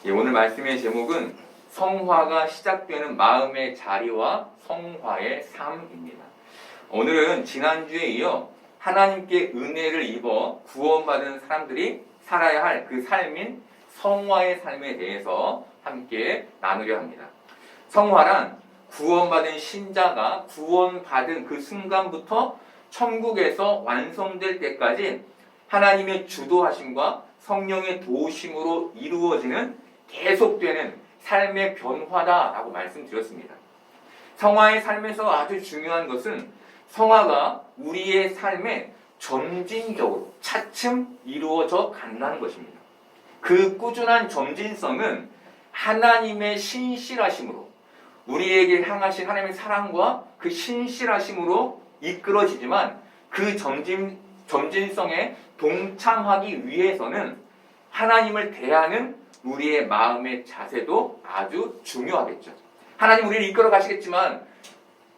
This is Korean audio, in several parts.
예, 오늘 말씀의 제목은 성화가 시작되는 마음의 자리와 성화의 삶입니다. 오늘은 지난주에 이어 하나님께 은혜를 입어 구원받은 사람들이 살아야 할 그 삶인 성화의 삶에 대해서 함께 나누려 합니다. 성화란 구원받은 신자가 구원받은 그 순간부터 천국에서 완성될 때까지 하나님의 주도하심과 성령의 도우심으로 이루어지는 계속되는 삶의 변화다라고 말씀드렸습니다. 성화의 삶에서 아주 중요한 것은 성화가 우리의 삶에 점진적으로 차츰 이루어져 간다는 것입니다. 그 꾸준한 점진성은 하나님의 신실하심으로 우리에게 향하신 하나님의 사랑과 그 신실하심으로 이끌어지지만 그 점진성에 동참하기 위해서는 하나님을 대하는 우리의 마음의 자세도 아주 중요하겠죠. 하나님 우리를 이끌어 가시겠지만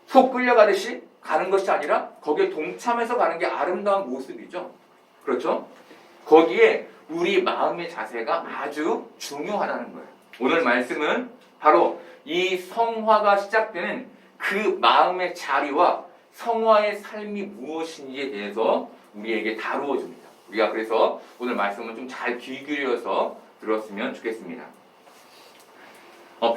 속 끌려가듯이 가는 것이 아니라 거기에 동참해서 가는 게 아름다운 모습이죠. 그렇죠? 거기에 우리 마음의 자세가 아주 중요하다는 거예요. 오늘 말씀은 바로 이 성화가 시작되는 그 마음의 자리와 성화의 삶이 무엇인지에 대해서 우리에게 다루어 줍니다. 우리가 그래서 오늘 말씀은 좀 잘 귀 기울여서 들었으면 좋겠습니다.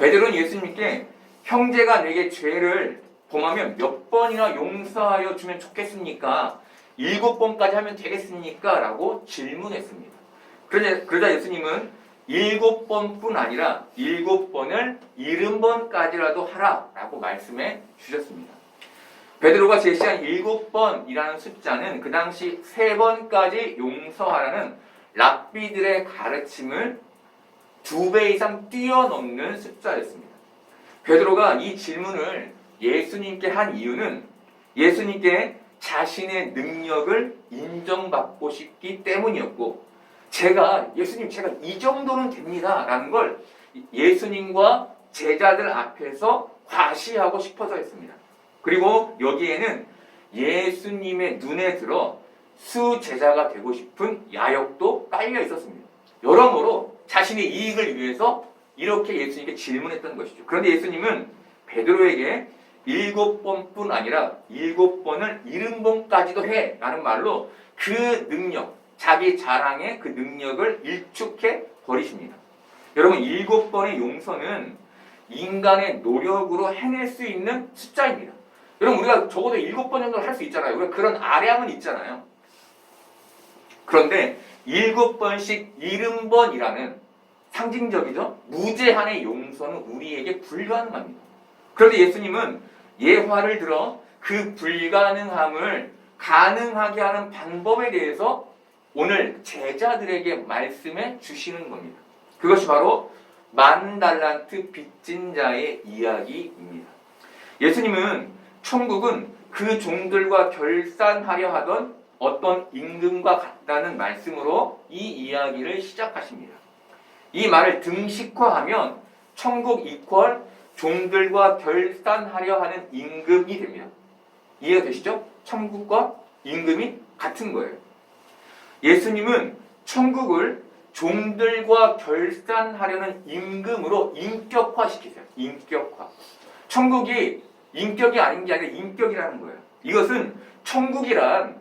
베드로는 예수님께 형제가 내게 죄를 범하면 몇 번이나 용서하여 주면 좋겠습니까? 7번까지 하면 되겠습니까? 라고 질문했습니다. 그러자 예수님은 7번뿐 아니라 7번을 70번까지라도 하라 라고 말씀해 주셨습니다. 베드로가 제시한 7번이라는 숫자는 그 당시 3번까지 용서하라는 랍비들의 가르침을 2배 이상 뛰어넘는 숫자였습니다. 베드로가 이 질문을 예수님께 한 이유는 예수님께 자신의 능력을 인정받고 싶기 때문이었고 예수님 제가 이 정도는 됩니다 라는 걸 예수님과 제자들 앞에서 과시하고 싶어서였습니다. 그리고 여기에는 예수님의 눈에 들어 수제자가 되고 싶은 야욕도 깔려 있었습니다. 여러모로 자신의 이익을 위해서 이렇게 예수님께 질문했던 것이죠. 그런데 예수님은 베드로에게 7번뿐 아니라 7번을 70번까지도 해 라는 말로 그 능력, 자기 자랑의 그 능력을 일축해 버리십니다. 여러분 7번의 용서는 인간의 노력으로 해낼 수 있는 숫자입니다. 여러분 우리가 적어도 7번 정도는 할 수 있잖아요. 우리가 그런 아량은 있잖아요. 그런데 7번씩 70번이라는 상징적이죠? 무제한의 용서는 우리에게 불가능합니다. 그런데 예수님은 예화를 들어 그 불가능함을 가능하게 하는 방법에 대해서 오늘 제자들에게 말씀해 주시는 겁니다. 그것이 바로 10,000달란트 빚진 자의 이야기입니다. 예수님은 천국은 그 종들과 결산하려 하던 어떤 임금과 같다는 말씀으로 이 이야기를 시작하십니다. 이 말을 등식화하면 천국 이퀄 종들과 결산하려 하는 임금이 됩니다. 이해가 되시죠? 천국과 임금이 같은 거예요. 예수님은 천국을 종들과 결산하려는 임금으로 인격화시키세요. 인격화. 천국이 인격이 아닌 게 아니라 인격이라는 거예요. 이것은 천국이란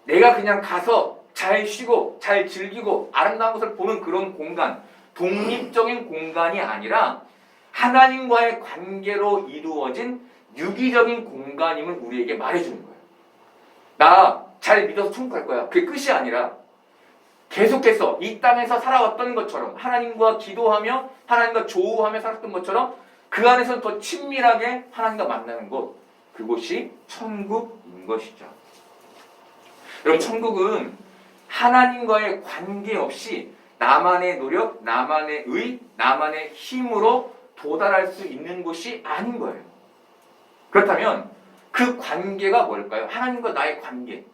내가 그냥 가서 잘 쉬고 잘 즐기고 아름다운 것을 보는 그런 공간, 독립적인 공간이 아니라 하나님과의 관계로 이루어진 유기적인 공간임을 우리에게 말해주는 거예요. 나 잘 믿어서 천국 갈 거야. 그게 끝이 아니라 계속해서 이 땅에서 살아왔던 것처럼 하나님과 기도하며 하나님과 조우하며 살았던 것처럼 그 안에서 더 친밀하게 하나님과 만나는 곳, 그곳이 천국인 것이죠. 여러분 천국은 하나님과의 관계없이 나만의 노력, 나만의 의, 나만의 힘으로 도달할 수 있는 곳이 아닌 거예요. 그렇다면 그 관계가 뭘까요? 하나님과 나의 관계.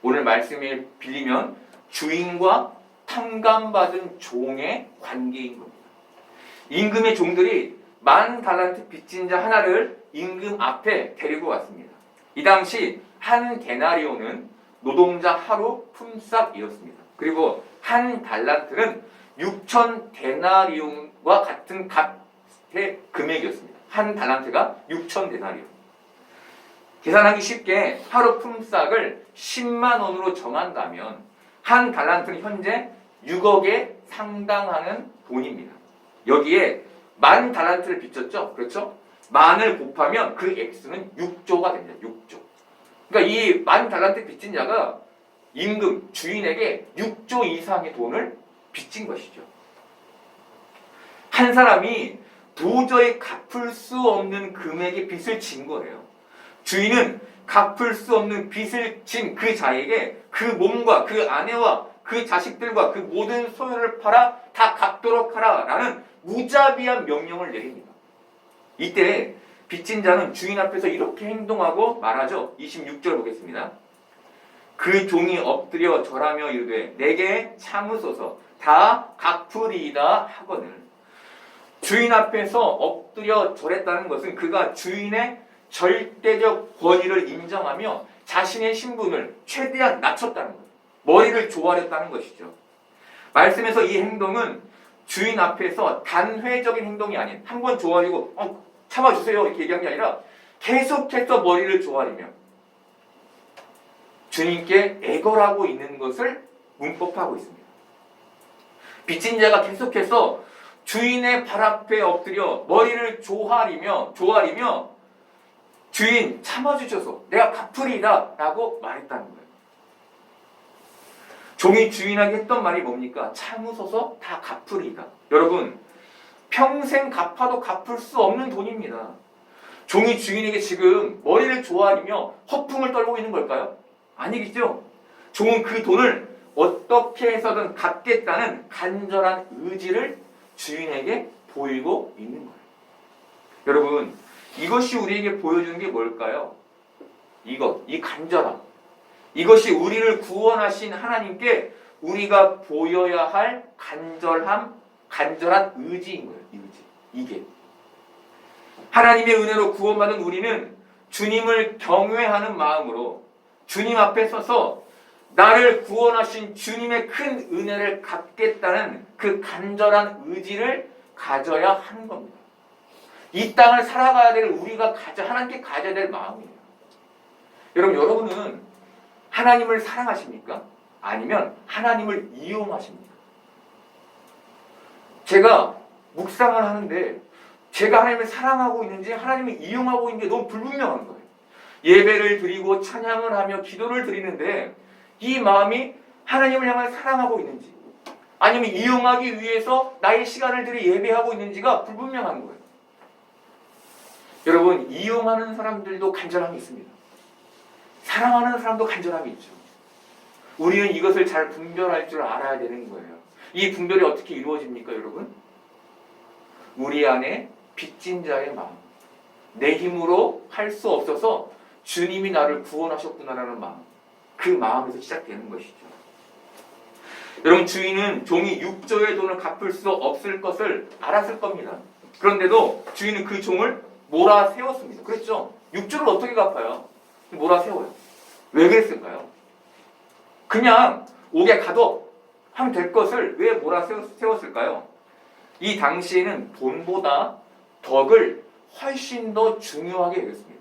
오늘 말씀을 빌리면 주인과 탕감받은 종의 관계인 겁니다. 임금의 종들이 10,000달란트 빚진 자 하나를 임금 앞에 데리고 왔습니다. 이 당시 한 데나리온은 노동자 하루 품삯이었습니다. 그리고 한 달란트는 6천 데나리온과 같은 값의 금액이었습니다. 한 달란트가 6천 데나리온. 계산하기 쉽게 하루 품삯을 10만 원으로 정한다면 한 달란트는 현재 6억에 상당하는 돈입니다. 여기에 10,000달란트를 빚졌죠? 그렇죠? 만을 곱하면 그 액수는 6조가 됩니다. 6조. 그러니까 이 10,000달란트 빚진 자가 임금, 주인에게 6조 이상의 돈을 빚진 것이죠. 한 사람이 도저히 갚을 수 없는 금액의 빚을 진 거예요. 주인은 갚을 수 없는 빚을 진 그 자에게 그 몸과 그 아내와 그 자식들과 그 모든 소유를 팔아 다 갚도록 하라 라는 무자비한 명령을 내립니다. 이때 빚진 자는 주인 앞에서 이렇게 행동하고 말하죠. 26절 보겠습니다. 그 종이 엎드려 절하며 이르되 내게 참으소서 다 갚으리이다 하거늘. 주인 앞에서 엎드려 절했다는 것은 그가 주인의 절대적 권위를 인정하며 자신의 신분을 최대한 낮췄다는 거예요. 머리를 조아렸다는 것이죠. 말씀에서 이 행동은 주인 앞에서 단회적인 행동이 아닌 한 번 조아리고 참아주세요 이렇게 얘기한 게 아니라 계속해서 머리를 조아리며 주님께 애걸하고 있는 것을 문법하고 있습니다. 빚진 자가 계속해서 주인의 발 앞에 엎드려 머리를 조아리며 주인 참아주셔서 내가 갚으리다 라고 말했다는 거예요. 종이 주인에게 했던 말이 뭡니까? 참으소서 다 갚으리다. 여러분 평생 갚아도 갚을 수 없는 돈입니다. 종이 주인에게 지금 머리를 조아리며 허풍을 떨고 있는 걸까요? 아니겠죠. 종은 그 돈을 어떻게 해서든 갚겠다는 간절한 의지를 주인에게 보이고 있는 거예요. 여러분 이것이 우리에게 보여주는 게 뭘까요? 이 간절함. 이것이 우리를 구원하신 하나님께 우리가 보여야 할 간절한 의지인 거예요. 이게. 하나님의 은혜로 구원받은 우리는 주님을 경외하는 마음으로 주님 앞에 서서 나를 구원하신 주님의 큰 은혜를 갚겠다는 그 간절한 의지를 가져야 하는 겁니다. 이 땅을 살아가야 될 우리가 하나님께 가져야 될 마음이에요. 여러분은 하나님을 사랑하십니까? 아니면 하나님을 이용하십니까? 제가 묵상을 하는데 제가 하나님을 사랑하고 있는지 하나님을 이용하고 있는 게 너무 불분명한 거예요. 예배를 드리고 찬양을 하며 기도를 드리는데 이 마음이 하나님을 향해 사랑하고 있는지 아니면 이용하기 위해서 나의 시간을 들여 예배하고 있는지가 불분명한 거예요. 여러분 이용하는 사람들도 간절함이 있습니다. 사랑하는 사람도 간절함이 있죠. 우리는 이것을 잘 분별할 줄 알아야 되는 거예요. 이 분별이 어떻게 이루어집니까, 여러분? 우리 안에 빚진 자의 마음, 내 힘으로 할 수 없어서 주님이 나를 구원하셨구나라는 마음, 그 마음에서 시작되는 것이죠. 여러분 주인은 종이 6조의 돈을 갚을 수 없을 것을 알았을 겁니다. 그런데도 주인은 그 종을 몰아세웠습니다. 그랬죠? 6조를 어떻게 갚아요? 몰아세워요. 왜 그랬을까요? 그냥 옥에 가둬 하면 될 것을 왜 몰아세웠을까요? 이 당시에는 돈보다 덕을 훨씬 더 중요하게 여겼습니다.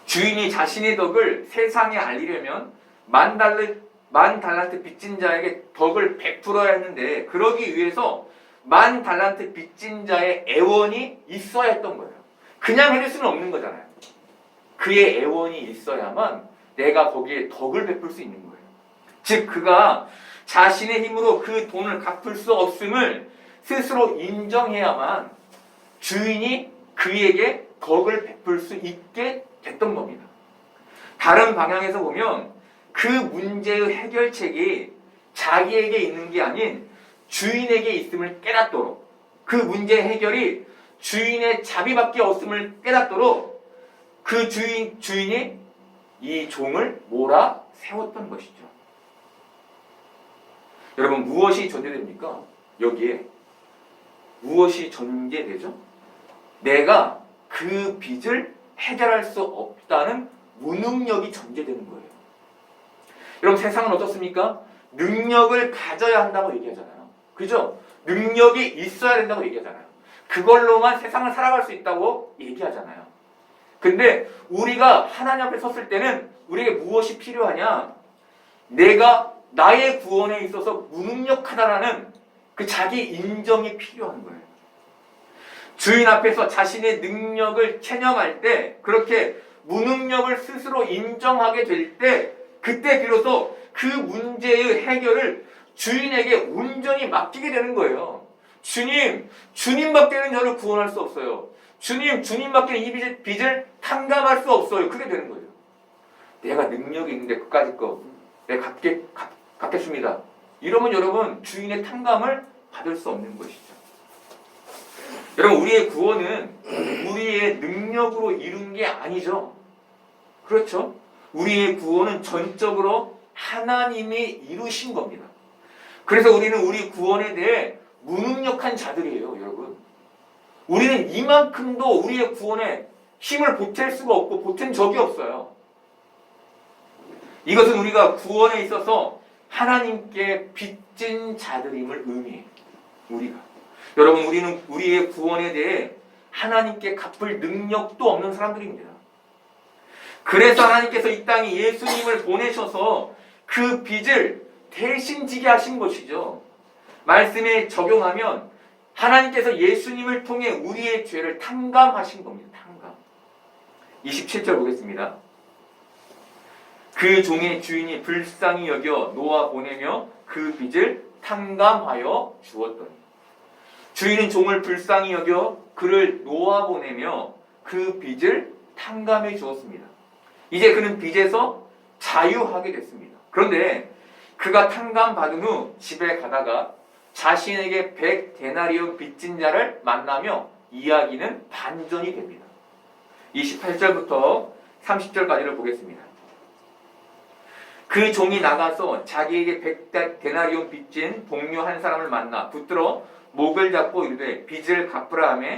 주인이 자신의 덕을 세상에 알리려면 10,000달란트 빚진 자에게 덕을 베풀어야 했는데 그러기 위해서 10,000달란트 빚진 자의 애원이 있어야 했던 거예요. 그냥 해줄 수는 없는 거잖아요. 그의 애원이 있어야만 내가 거기에 덕을 베풀 수 있는 거예요. 즉 그가 자신의 힘으로 그 돈을 갚을 수 없음을 스스로 인정해야만 주인이 그에게 덕을 베풀 수 있게 됐던 겁니다. 다른 방향에서 보면 그 문제의 해결책이 자기에게 있는 게 아닌 주인에게 있음을 깨닫도록 그 문제 해결이 주인의 자비밖에 없음을 깨닫도록 그 주인이 이 종을 몰아 세웠던 것이죠. 여러분 무엇이 전제됩니까? 여기에 무엇이 전제되죠? 내가 그 빚을 해결할 수 없다는 무능력이 전제되는 거예요. 여러분 세상은 어떻습니까? 능력을 가져야 한다고 얘기하잖아요. 그죠? 능력이 있어야 된다고 얘기하잖아요. 그걸로만 세상을 살아갈 수 있다고 얘기하잖아요. 근데 우리가 하나님 앞에 섰을 때는 우리에게 무엇이 필요하냐? 내가 나의 구원에 있어서 무능력하다라는 그 자기 인정이 필요한 거예요. 주인 앞에서 자신의 능력을 체념할 때, 그렇게 무능력을 스스로 인정하게 될 때, 그때 비로소 그 문제의 해결을 주인에게 온전히 맡기게 되는 거예요. 주님밖에는 저를 구원할 수 없어요. 주님밖에는 이 빚을 탕감할 수 없어요. 그게 되는 거예요. 내가 능력이 있는데 그까짓 거 내가 갚겠습니다. 이러면 여러분 주인의 탕감을 받을 수 없는 것이죠. 여러분 우리의 구원은 우리의 능력으로 이룬 게 아니죠. 그렇죠? 우리의 구원은 전적으로 하나님이 이루신 겁니다. 그래서 우리는 우리 구원에 대해 무능력한 자들이에요, 여러분. 우리는 이만큼도 우리의 구원에 힘을 보탤 수가 없고 보탠 적이 없어요. 이것은 우리가 구원에 있어서 하나님께 빚진 자들임을 의미해요. 우리가. 여러분 우리는 우리의 구원에 대해 하나님께 갚을 능력도 없는 사람들입니다. 그래서 하나님께서 이 땅에 예수님을 보내셔서 그 빚을 대신 지게 하신 것이죠. 말씀에 적용하면 하나님께서 예수님을 통해 우리의 죄를 탕감하신 겁니다. 탕감. 27절 보겠습니다. 그 종의 주인이 불쌍히 여겨 놓아 보내며 그 빚을 탕감하여 주었더니. 주인은 종을 불쌍히 여겨 그를 놓아 보내며 그 빚을 탕감해 주었습니다. 이제 그는 빚에서 자유하게 됐습니다. 그런데 그가 탕감받은 후 집에 가다가 자신에게 100데나리온 빚진 자를 만나며 이야기는 반전이 됩니다. 28절부터 30절까지를 보겠습니다. 그 종이 나가서 자기에게 100데나리온 빚진 동료 한 사람을 만나 붙들어 목을 잡고 이르되 빚을 갚으라 하며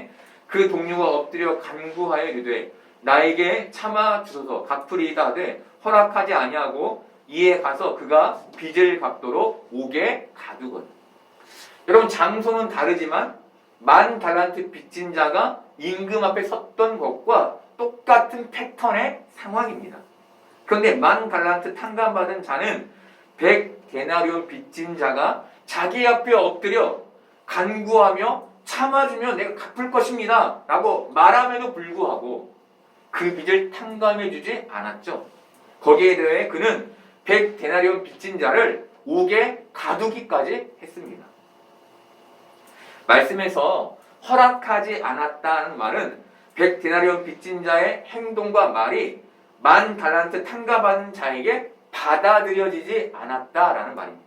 그 동료가 엎드려 간구하여 이르되 나에게 참아 주소서 갚으리이다 하되 허락하지 아니하고 이에 가서 그가 빚을 갚도록 옥에 가두거든. 여러분 장소는 다르지만 10,000달란트 빚진 자가 임금 앞에 섰던 것과 똑같은 패턴의 상황입니다. 그런데 10,000달란트 탕감받은 자는 100데나리온 빚진 자가 자기 앞에 엎드려 간구하며 참아주면 내가 갚을 것입니다 라고 말함에도 불구하고 그 빚을 탕감해 주지 않았죠. 거기에 대해 그는 100데나리온 빚진 자를 옥에 가두기까지 했습니다. 말씀에서 허락하지 않았다는 말은 100데나리온 빚진 자의 행동과 말이 10,000달란트 탕감받은 자에게 받아들여지지 않았다라는 말입니다.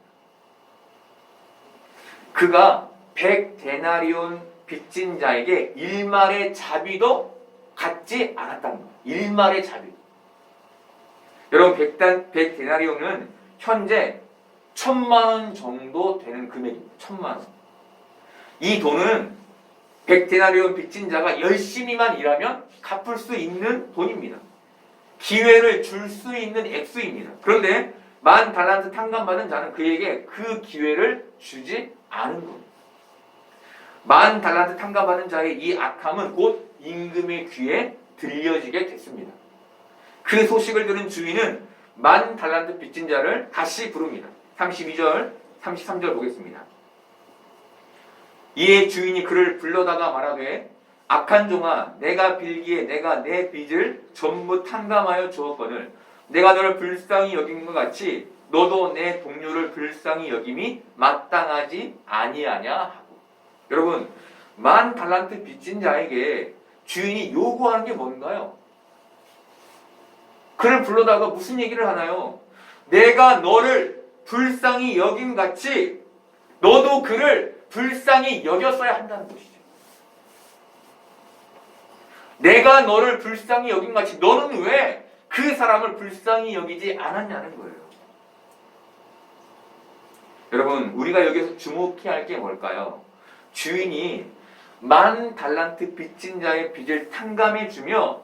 그가 100데나리온 빚진 자에게 일말의 자비도 갖지 않았다는 거예요. 일말의 자비. 여러분 100데나리온은 현재 1,000,000원 정도 되는 금액입니다. 1,000,000원. 이 돈은 100데나리온 빚진 자가 열심히만 일하면 갚을 수 있는 돈입니다. 기회를 줄 수 있는 액수입니다. 그런데 10,000달란트 탕감받은 자는 그에게 그 기회를 주지 않은 겁니다. 10,000달란트 탕감받은 자의 이 악함은 곧 임금의 귀에 들려지게 됐습니다. 그 소식을 들은 주인은 10,000달란트 빚진 자를 다시 부릅니다. 32절, 33절 보겠습니다. 이에 주인이 그를 불러다가 말하되 악한 종아 내가 빌기에 내가 내 빚을 전부 탕감하여 주었거늘 내가 너를 불쌍히 여긴 것 같이 너도 내 동료를 불쌍히 여김이 마땅하지 아니하냐 하고. 여러분 10,000달란트 빚진 자에게 주인이 요구하는 게 뭔가요? 그를 불러다가 무슨 얘기를 하나요? 내가 너를 불쌍히 여김 같이 너도 그를 불쌍히 여겼어야 한다는 것이죠. 내가 너를 불쌍히 여긴 같이 너는 왜 그 사람을 불쌍히 여기지 않았냐는 거예요. 여러분 우리가 여기서 주목해야 할 게 뭘까요? 주인이 10,000달란트 빚진 자의 빚을 탕감해 주며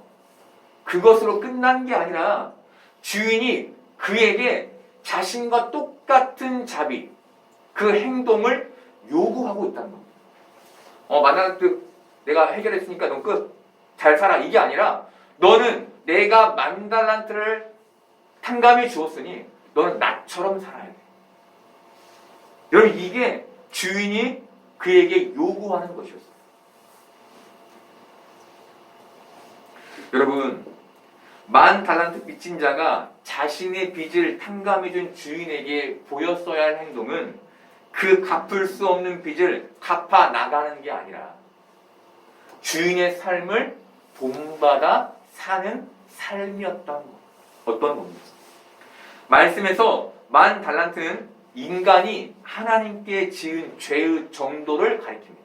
그것으로 끝난 게 아니라 주인이 그에게 자신과 똑같은 자비, 그 행동을 요구하고 있다는 겁니다. 만달란트 내가 해결했으니까 넌 끝. 잘 살아. 이게 아니라 너는 내가 만달란트를 탕감해 주었으니 너는 나처럼 살아야 돼. 여러분 이게 주인이 그에게 요구하는 것이었어요. 여러분 10,000달란트 빚진 자가 자신의 빚을 탕감해준 주인에게 보였어야 할 행동은 그 갚을 수 없는 빚을 갚아 나가는 게 아니라 주인의 삶을 본받아 사는 삶이었다는 것. 어떤 겁니까? 말씀에서 10,000달란트는 인간이 하나님께 지은 죄의 정도를 가리킵니다.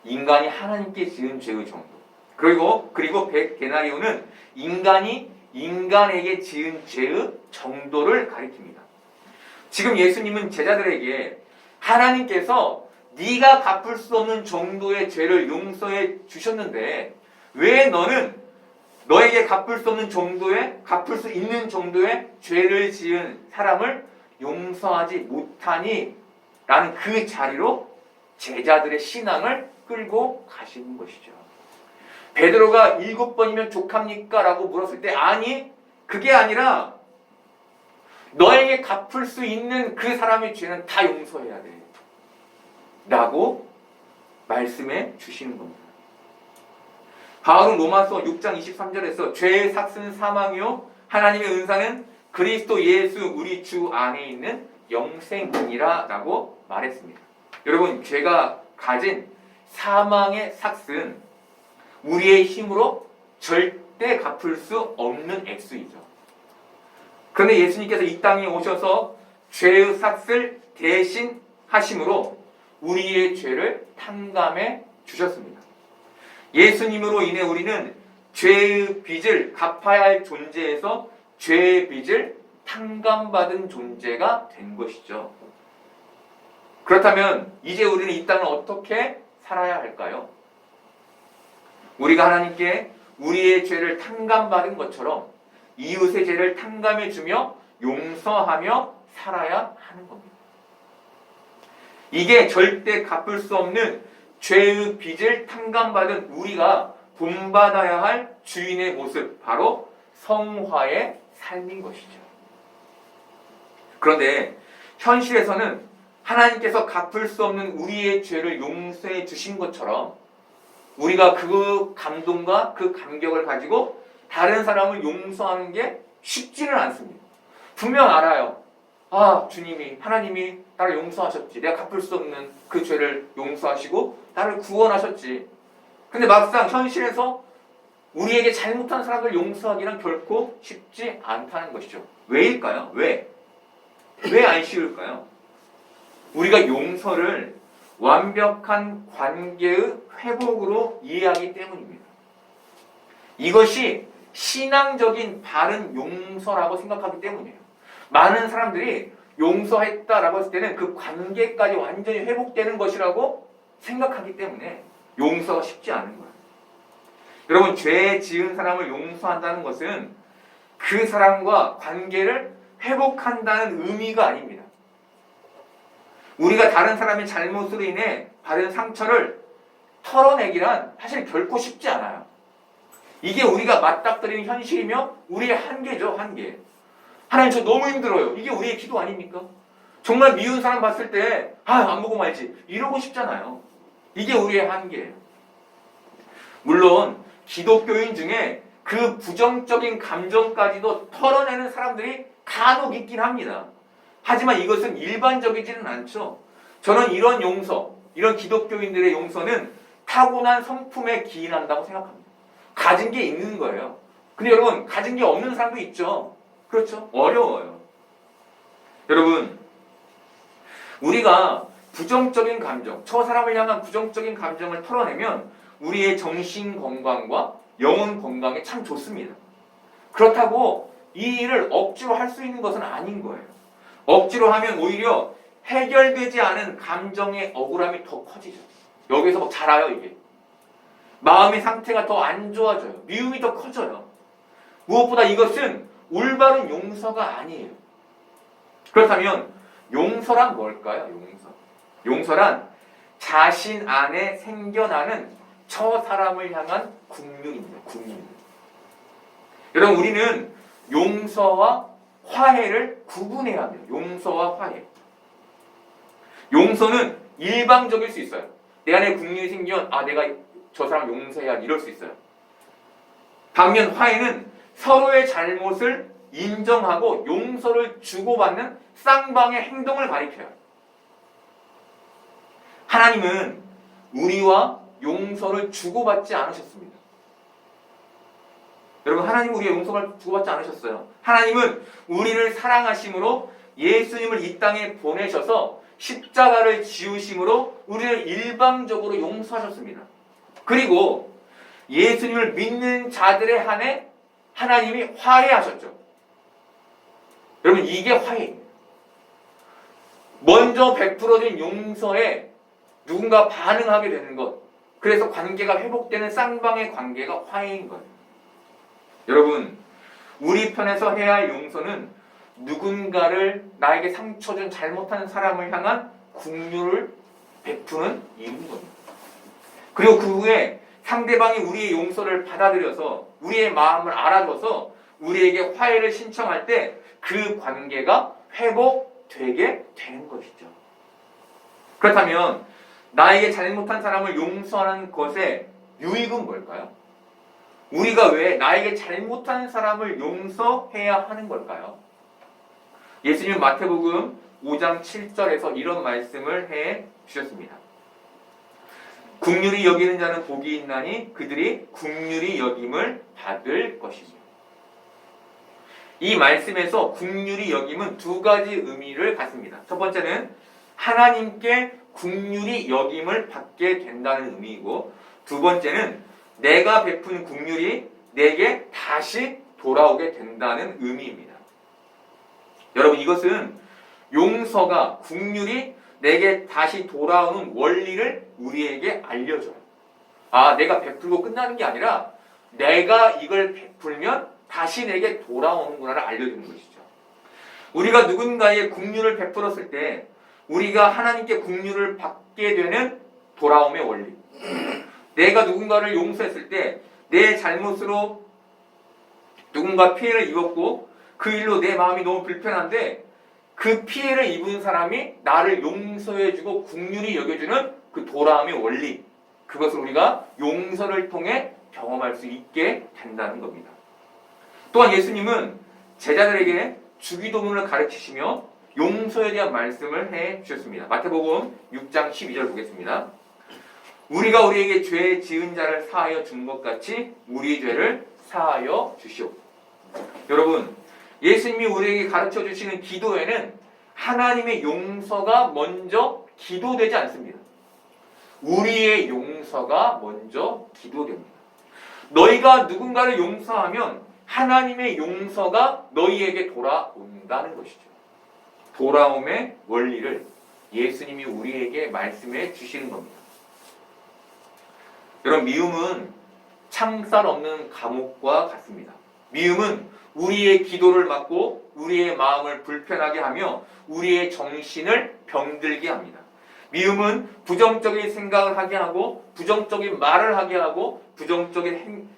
인간이 하나님께 지은 죄의 정도. 그리고 100데나리온은 인간이 인간에게 지은 죄의 정도를 가리킵니다. 지금 예수님은 제자들에게 하나님께서 네가 갚을 수 없는 정도의 죄를 용서해 주셨는데 왜 너는 너에게 갚을 수 없는 정도의, 갚을 수 있는 정도의 죄를 지은 사람을 용서하지 못하니? 라는 그 자리로 제자들의 신앙을 끌고 가시는 것이죠. 베드로가 7번이면 족합니까? 라고 물었을 때 아니, 그게 아니라 너에게 갚을 수 있는 그 사람의 죄는 다 용서해야 돼. 라고 말씀해 주시는 겁니다. 바울은 로마서 6장 23절에서 죄의 삭은 사망이요 하나님의 은사는 그리스도 예수 우리 주 안에 있는 영생이니라 라고 말했습니다. 여러분 죄가 가진 사망의 삭은 우리의 힘으로 절대 갚을 수 없는 액수이죠. 그런데 예수님께서 이 땅에 오셔서 죄의 삭을 대신 하심으로 우리의 죄를 탕감해 주셨습니다. 예수님으로 인해 우리는 죄의 빚을 갚아야 할 존재에서 죄의 빚을 탕감받은 존재가 된 것이죠. 그렇다면 이제 우리는 이 땅을 어떻게 살아야 할까요? 우리가 하나님께 우리의 죄를 탕감받은 것처럼 이웃의 죄를 탕감해주며 용서하며 살아야 하는 겁니다. 이게 절대 갚을 수 없는 죄의 빚을 탕감받은 우리가 본받아야 할 주인의 모습, 바로 성화의 삶인 것이죠. 그런데 현실에서는 하나님께서 갚을 수 없는 우리의 죄를 용서해 주신 것처럼 우리가 그 감동과 그 감격을 가지고 다른 사람을 용서하는 게 쉽지는 않습니다. 분명 알아요. 아, 주님이, 하나님이 나를 용서하셨지. 내가 갚을 수 없는 그 죄를 용서하시고 나를 구원하셨지. 근데 막상 현실에서 우리에게 잘못한 사람을 용서하기는 결코 쉽지 않다는 것이죠. 왜일까요? 왜 안 쉬울까요? 우리가 용서를 완벽한 관계의 회복으로 이해하기 때문입니다. 이것이 신앙적인 바른 용서라고 생각하기 때문이에요. 많은 사람들이 용서했다라고 했을 때는 그 관계까지 완전히 회복되는 것이라고 생각하기 때문에 용서가 쉽지 않은 거예요. 여러분, 죄 지은 사람을 용서한다는 것은 그 사람과 관계를 회복한다는 의미가 아닙니다. 우리가 다른 사람의 잘못으로 인해 받은 상처를 털어내기란 사실 결코 쉽지 않아요. 이게 우리가 맞닥뜨리는 현실이며 우리의 한계죠, 한계. 하나님 저 너무 힘들어요. 이게 우리의 기도 아닙니까? 정말 미운 사람 봤을 때 안 보고 말지 이러고 싶잖아요. 이게 우리의 한계예요. 물론 기독교인 중에 그 부정적인 감정까지도 털어내는 사람들이 간혹 있긴 합니다. 하지만 이것은 일반적이지는 않죠. 저는 이런 용서, 이런 기독교인들의 용서는 타고난 성품에 기인한다고 생각합니다. 가진 게 있는 거예요. 근데 여러분, 가진 게 없는 사람도 있죠. 그렇죠? 어려워요. 여러분, 우리가 부정적인 감정, 저 사람을 향한 부정적인 감정을 털어내면 우리의 정신 건강과 영혼 건강에 참 좋습니다. 그렇다고 이 일을 억지로 할 수 있는 것은 아닌 거예요. 억지로 하면 오히려 해결되지 않은 감정의 억울함이 더 커지죠. 여기서 막 자라요, 이게. 마음의 상태가 더 안 좋아져요. 미움이 더 커져요. 무엇보다 이것은 올바른 용서가 아니에요. 그렇다면 용서란 뭘까요? 용서란 자신 안에 생겨나는 저 사람을 향한 긍휼입니다. 긍휼. 여러분, 우리는 용서와 화해를 구분해야 합니다. 용서와 화해. 용서는 일방적일 수 있어요. 내 안에 긍휼이 생기면 내가 저 사람 용서해야 이럴 수 있어요. 반면 화해는 서로의 잘못을 인정하고 용서를 주고받는 쌍방의 행동을 가리켜요. 하나님은 우리와 용서를 주고받지 않으셨습니다. 여러분, 하나님은 우리의 용서를 주고받지 않으셨어요. 하나님은 우리를 사랑하심으로 예수님을 이 땅에 보내셔서 십자가를 지으심으로 우리를 일방적으로 용서하셨습니다. 그리고 예수님을 믿는 자들에 한해 하나님이 화해하셨죠. 여러분, 이게 화해입니다. 먼저 베풀어진 용서에 누군가 반응하게 되는 것, 그래서 관계가 회복되는 쌍방의 관계가 화해인 거예요. 여러분, 우리 편에서 해야 할 용서는 누군가를, 나에게 상처 준 잘못한 사람을 향한 긍휼을 베푸는 일인 겁니다. 그리고 그 후에 상대방이 우리의 용서를 받아들여서 우리의 마음을 알아줘서 우리에게 화해를 신청할 때 그 관계가 회복되게 되는 것이죠. 그렇다면 나에게 잘못한 사람을 용서하는 것의 유익은 뭘까요? 우리가 왜 나에게 잘못한 사람을 용서해야 하는 걸까요? 예수님은 마태복음 5장 7절에서 이런 말씀을 해 주셨습니다. 긍휼히 여기는 자는 복이 있나니 그들이 긍휼히 여김을 받을 것이며. 이 말씀에서 긍휼히 여김은 두 가지 의미를 갖습니다. 첫 번째는 하나님께 긍휼히 여김을 받게 된다는 의미이고, 두 번째는 내가 베푼 긍휼이 내게 다시 돌아오게 된다는 의미입니다. 여러분, 이것은 용서가, 긍휼이 내게 다시 돌아오는 원리를 우리에게 알려줘요. 내가 베풀고 끝나는 게 아니라 내가 이걸 베풀면 다시 내게 돌아오는구나를 알려주는 것이죠. 우리가 누군가의 긍휼을 베풀었을 때 우리가 하나님께 긍휼을 받게 되는 돌아옴의 원리. 내가 누군가를 용서했을 때 내 잘못으로 누군가 피해를 입었고 그 일로 내 마음이 너무 불편한데 그 피해를 입은 사람이 나를 용서해주고 긍휼히 여겨주는 그 돌아옴의 원리, 그것을 우리가 용서를 통해 경험할 수 있게 된다는 겁니다. 또한 예수님은 제자들에게 주기도문을 가르치시며 용서에 대한 말씀을 해 주셨습니다. 마태복음 6장 12절 보겠습니다. 우리가 우리에게 죄 지은 자를 사하여 준 것 같이 우리 죄를 사하여 주시오. 여러분, 예수님이 우리에게 가르쳐 주시는 기도에는 하나님의 용서가 먼저 기도되지 않습니다. 우리의 용서가 먼저 기도됩니다. 너희가 누군가를 용서하면 하나님의 용서가 너희에게 돌아온다는 것이죠. 돌아옴의 원리를 예수님이 우리에게 말씀해 주시는 겁니다. 여러분, 미움은 창살 없는 감옥과 같습니다. 미움은 우리의 기도를 막고 우리의 마음을 불편하게 하며 우리의 정신을 병들게 합니다. 미움은 부정적인 생각을 하게 하고 부정적인 말을 하게 하고 부정적인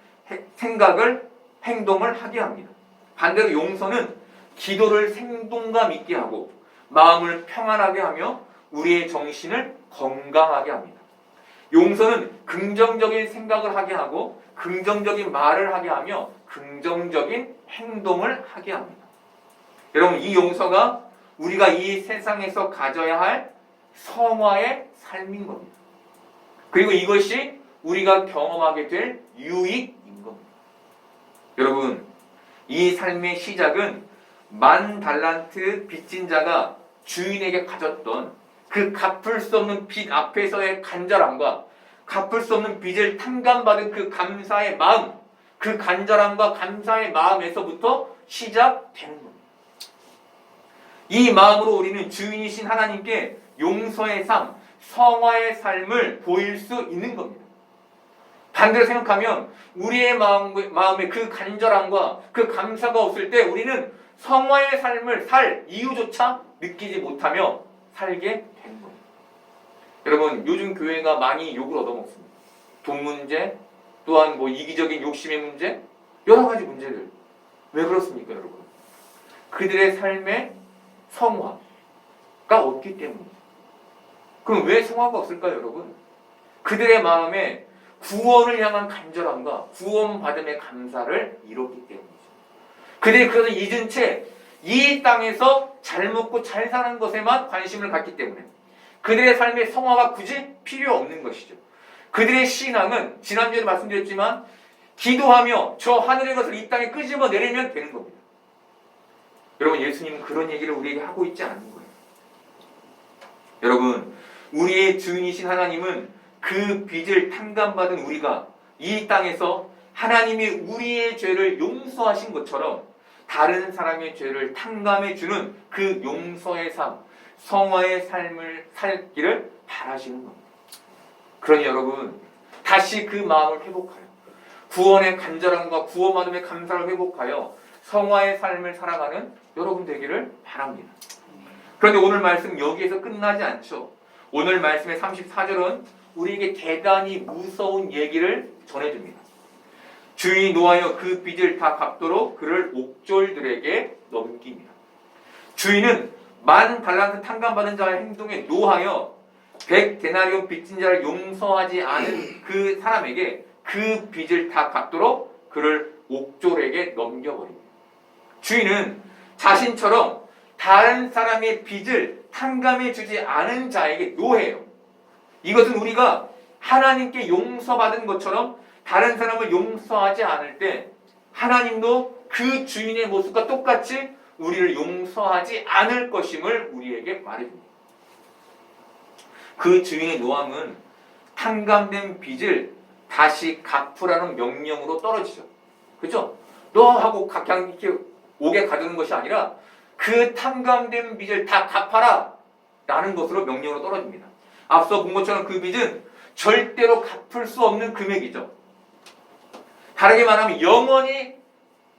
행동을 하게 합니다. 반대로 용서는 기도를 생동감 있게 하고 마음을 평안하게 하며 우리의 정신을 건강하게 합니다. 용서는 긍정적인 생각을 하게 하고 긍정적인 말을 하게 하며 긍정적인 행동을 하게 합니다. 여러분, 이 용서가 우리가 이 세상에서 가져야 할 성화의 삶인 겁니다. 그리고 이것이 우리가 경험하게 될 유익인 겁니다. 여러분, 이 삶의 시작은 10,000달란트 빚진 자가 주인에게 가졌던 그 갚을 수 없는 빚 앞에서의 간절함과 갚을 수 없는 빚을 탕감받은 그 감사의 마음, 그 간절함과 감사의 마음에서부터 시작되는 겁니다. 이 마음으로 우리는 주인이신 하나님께 용서의 삶, 성화의 삶을 보일 수 있는 겁니다. 반대로 생각하면 우리의 마음에 그 간절함과 그 감사가 없을 때 우리는 성화의 삶을 살 이유조차 느끼지 못하며 살게 되는 겁니다. 여러분, 요즘 교회가 많이 욕을 얻어먹습니다. 돈 문제, 또한 뭐 이기적인 욕심의 문제, 여러 가지 문제들. 왜 그렇습니까, 여러분? 그들의 삶의 성화가 없기 때문이죠. 그럼 왜 성화가 없을까요, 여러분? 그들의 마음에 구원을 향한 간절함과 구원받음의 감사를 잃었기 때문이죠. 그들이 그것을 잊은 채 이 땅에서 잘 먹고 잘 사는 것에만 관심을 갖기 때문에 그들의 삶의 성화가 굳이 필요 없는 것이죠. 그들의 신앙은 지난주에도 말씀드렸지만 기도하며 저 하늘의 것을 이 땅에 끄집어 내리면 되는 겁니다. 여러분, 예수님은 그런 얘기를 우리에게 하고 있지 않은 거예요. 여러분, 우리의 주인이신 하나님은 그 빚을 탕감받은 우리가 이 땅에서 하나님이 우리의 죄를 용서하신 것처럼 다른 사람의 죄를 탕감해주는 그 용서의 삶, 성화의 삶을 살기를 바라시는 겁니다. 그러니 여러분, 다시 그 마음을 회복하여 구원의 간절함과 구원받음의 감사를 회복하여 성화의 삶을 살아가는 여러분 되기를 바랍니다. 그런데 오늘 말씀 여기에서 끝나지 않죠. 오늘 말씀의 34절은 우리에게 대단히 무서운 얘기를 전해줍니다. 주인이 노하여 그 빚을 다 갚도록 그를 옥졸들에게 넘깁니다. 주인은 10,000달란트 탕감받은 자의 행동에 노하여 100데나리온 빚진 자를 용서하지 않은 그 사람에게 그 빚을 다 갚도록 그를 옥졸에게 넘겨버립니다. 주인은 자신처럼 다른 사람의 빚을 탕감해 주지 않은 자에게 노해요. 이것은 우리가 하나님께 용서받은 것처럼 다른 사람을 용서하지 않을 때 하나님도 그 주인의 모습과 똑같이 우리를 용서하지 않을 것임을 우리에게 말해줍니다. 그 주인의 노함은 탕감된 빚을 다시 갚으라는 명령으로 떨어지죠. 그렇죠? 너 하고 그냥 이렇게 옥에 가두는 것이 아니라 그 탕감된 빚을 다 갚아라 라는 것으로 명령으로 떨어집니다. 앞서 본 것처럼 그 빚은 절대로 갚을 수 없는 금액이죠. 다르게 말하면 영원히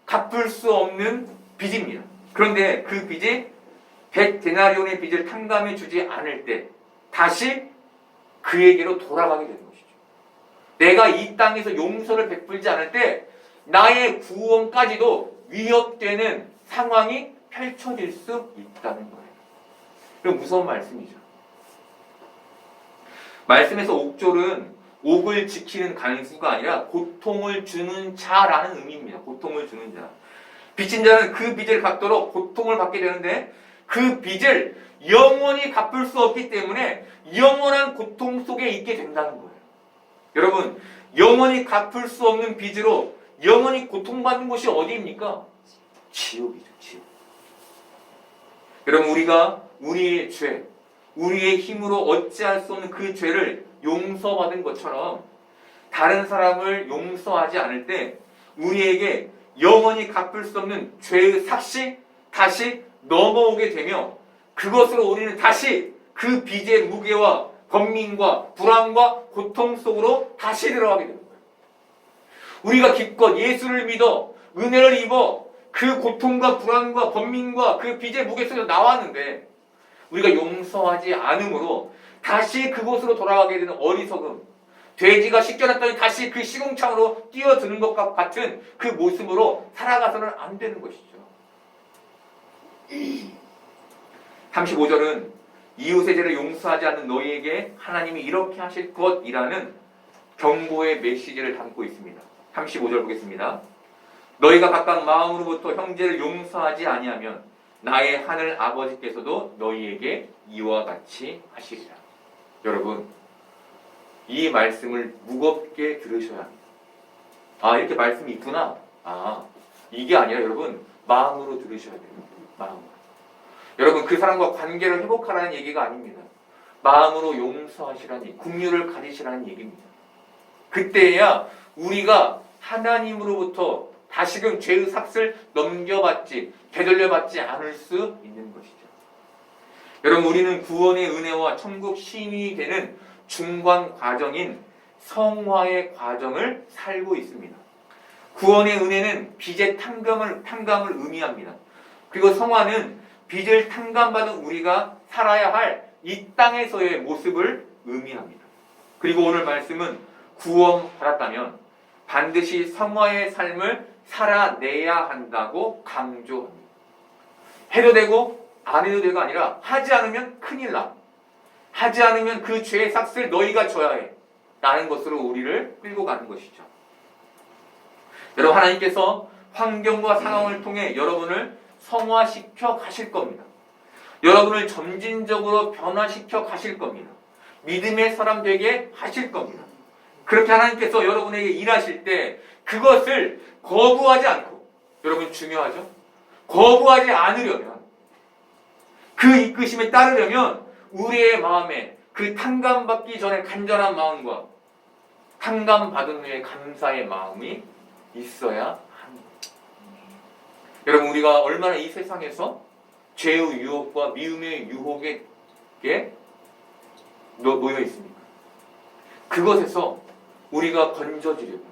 갚을 수 없는 빚입니다. 그런데 그 빚이 100데나리온의 빚을 탕감해 주지 않을 때 다시 그에게로 돌아가게 되는 것이죠. 내가 이 땅에서 용서를 베풀지 않을 때 나의 구원까지도 위협되는 상황이 펼쳐질 수 있다는 거예요. 이건 무서운 말씀이죠. 말씀에서 옥졸은 옥을 지키는 간수가 아니라 고통을 주는 자라는 의미입니다. 고통을 주는 자. 빚진 자는 그 빚을 갚도록 고통을 받게 되는데 그 빚을 영원히 갚을 수 없기 때문에 영원한 고통 속에 있게 된다는 거예요. 여러분, 영원히 갚을 수 없는 빚으로 영원히 고통받는 곳이 어디입니까? 지옥이죠, 지옥. 여러분, 우리가 우리의 죄, 우리의 힘으로 어찌할 수 없는 그 죄를 용서받은 것처럼 다른 사람을 용서하지 않을 때 우리에게 영원히 갚을 수 없는 죄의 삭시 다시 넘어오게 되며 그것으로 우리는 다시 그 빚의 무게와 번민과 불안과 고통 속으로 다시 들어가게 되는 거예요. 우리가 기껏 예수를 믿어 은혜를 입어 그 고통과 불안과 번민과 그 빚의 무게 속에서 나왔는데 우리가 용서하지 않으므로 다시 그곳으로 돌아가게 되는 어리석음, 돼지가 씻겨놨더니 다시 그 시궁창으로 뛰어드는 것과 같은 그 모습으로 살아가서는 안 되는 것이죠. 35절은 이웃의 죄를 용서하지 않는 너희에게 하나님이 이렇게 하실 것이라는 경고의 메시지를 담고 있습니다. 35절 보겠습니다. 너희가 각각 마음으로부터 형제를 용서하지 아니하면 나의 하늘 아버지께서도 너희에게 이와 같이 하시리라. 여러분, 이 말씀을 무겁게 들으셔야 합니다. 아, 이렇게 말씀이 있구나. 아, 이게 아니라 여러분 마음으로 들으셔야 돼요. 마음으로. 여러분, 그 사람과 관계를 회복하라는 얘기가 아닙니다. 마음으로 용서하시라는 얘기, 긍휼을 가지시라는 얘기입니다. 그때야 우리가 하나님으로부터 다시금 죄의 삭을 넘겨받지, 되돌려받지 않을 수 있는 것이죠. 여러분, 우리는 구원의 은혜와 천국 시민이 되는 중간 과정인 성화의 과정을 살고 있습니다. 구원의 은혜는 빚의 탕감을 의미합니다. 그리고 성화는 빚을 탕감받은 우리가 살아야 할 이 땅에서의 모습을 의미합니다. 그리고 오늘 말씀은 구원받았다면 반드시 성화의 삶을 살아내야 한다고 강조합니다. 해도 되고 안 해도 되고 아니라 하지 않으면 큰일 나. 하지 않으면 그 죄의 삭슬 너희가 져야 해. 라는 것으로 우리를 끌고 가는 것이죠. 여러분, 하나님께서 환경과 상황을 통해 여러분을 성화시켜 가실 겁니다. 여러분을 점진적으로 변화시켜 가실 겁니다. 믿음의 사람 되게 하실 겁니다. 그렇게 하나님께서 여러분에게 일하실 때 그것을 거부하지 않고, 여러분 중요하죠? 거부하지 않으려면, 그 이끄심에 따르려면 우리의 마음에 그 탕감받기 전에 간절한 마음과 탕감받은 후에 감사의 마음이 있어야 합니다. 여러분, 우리가 얼마나 이 세상에서 죄의 유혹과 미움의 유혹에 놓여 있습니까? 그것에서 우리가 건져지려면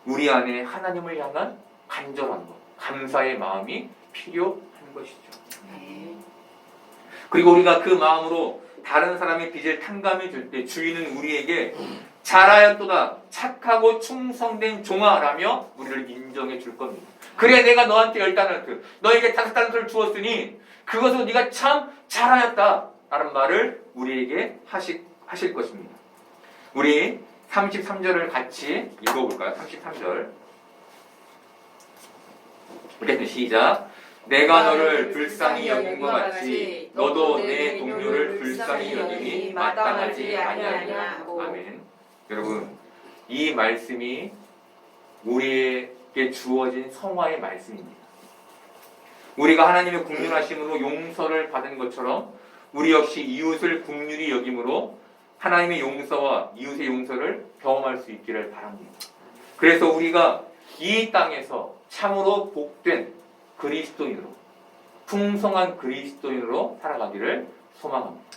우리 안에 하나님을 향한 간절한 것, 감사의 마음이 필요한 것이죠. 그리고 우리가 그 마음으로 다른 사람의 빚을 탕감해 줄 때 주인은 우리에게 잘하였도다 착하고 충성된 종아라며 우리를 인정해 줄 겁니다. 그래, 내가 너한테 10달란트, 너에게 5달란트를 주었으니 그것으로 네가 참 잘하였다 라는 말을 우리에게 하실 것입니다. 우리 33절을 같이 읽어볼까요? 33절 이렇게 시작. 내가 너를 불쌍히 여긴 것 같이 너도 내 동료를 불쌍히 여김이 마땅하지 아니하냐. 아멘. 여러분, 이 말씀이 우리에게 주어진 성화의 말씀입니다. 우리가 하나님의 국률하심으로 용서를 받은 것처럼 우리 역시 이웃을 국률이 여김으로 하나님의 용서와 이웃의 용서를 경험할 수 있기를 바랍니다. 그래서 우리가 이 땅에서 참으로 복된 그리스도인으로, 풍성한 그리스도인으로 살아가기를 소망합니다.